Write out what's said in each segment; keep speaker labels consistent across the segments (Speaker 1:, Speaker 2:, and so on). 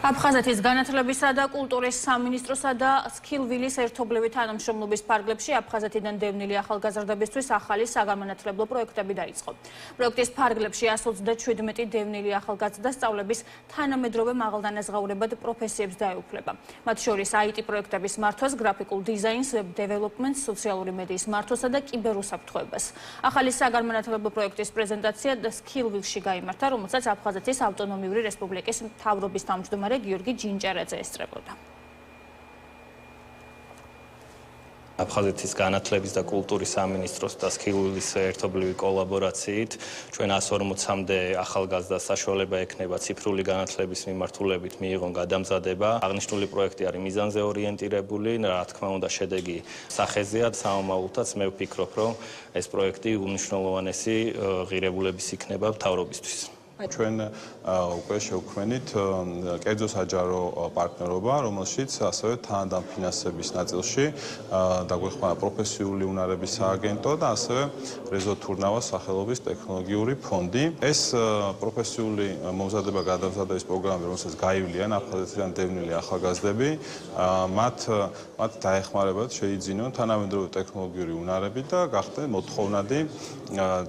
Speaker 1: აფხაზეთის განათლებისა და კულტურის სამინისტროსა და სქილვილის ერთობლივი თანამშრომლობის ფარგლებში აფხაზეთიდან დევნილი ახალგაზრდებისთვის ახალი საგანმანათლებლო პროექტები დაიწყო. პროექტის ფარგლებში 137 დევნილი ახალგაზრდა სწავლების თანამედროვე მაღალდანაზღაურებად პროფესიებს დაეუფლება. მათ შორის IT პროექტების მართვას, გრაფიკულ დიზაინს, ვებ დეველოპმენტს, სოციალური მედიის მართვასა და კიბერუსაფრთხოებას. ახალი საგანმანათლებლო პროექტის პრეზენტაცია სქილვილში გაიმართა, რომელსაც აფხაზეთის ავტონომიური რესპუბლიკის მთავრობის თავმჯდომარე გიორგი ჯინჭარაძე ესწრებოდა.
Speaker 2: აფხაზეთის განათლების და კულტურის სამინისტროს და სქილვილის ერთობლივი კოლაბორაციით ჩვენ 140-მდე ახალგაზრდა საშუალება ექნება ციფრული განათლების მიმართულებით მიიღონ გადამზადება. აღნიშნული პროექტი არის მიზანზე ორიენტირებული, რა თქმა უნდა შედეგი სახეზეა. სამომავლოდაც მე ვფიქრობ, რომ ეს პროექტი უმნიშვნელოვანესი ღირებულების იქნება მთავრობისთვის.
Speaker 3: ჩვენ უკვე შევქმნით კერძო საჯარო პარტნიორობა, რომელშიც ასევე თანადამფინანსების ნაწილში დაგვეხმარა პროფესიული უნარების სააგენტო და ასევე რეზო თურნავას სახელობის ტექნოლოგიური ფონდი. ეს პროფესიული მომზადება გადამზადების პროგრამები, რომელსაც გაივლიან აფხაზეთიდან დევნილი ახალგაზრდები, მათ დაეხმარებათ შეიძინონ თანამედროვე ტექნოლოგიური უნარები და გახდნენ მოთხოვნადი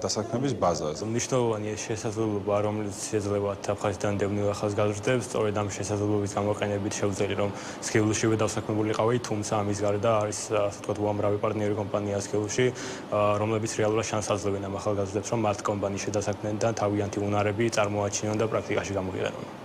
Speaker 3: დასაქმების ბაზა.
Speaker 4: მნიშვნელოვანია შესაძლებლობა, რომელიც შეძლება აფხაზეთიდან დევნილ ახალგაზრდებს, სწორედ ამ შესაძლებლობის გამოყენებით შეუძლია, რომ სქილვილშივე დავსაქმებულიყავი, თუმცა ამის გარდა არის, ასე ვთქვათ, უამრავი პარტნიორი კომპანია სქილვილში, რომლებიც რეალურად შანსს აძლევენ ამ ახალგაზრდებს, რომ მათ კომპანიაში დასაქმდნენ და თავიანთი უნარები წარმოაჩინონ და პრაქტიკაში გამოიყენონ.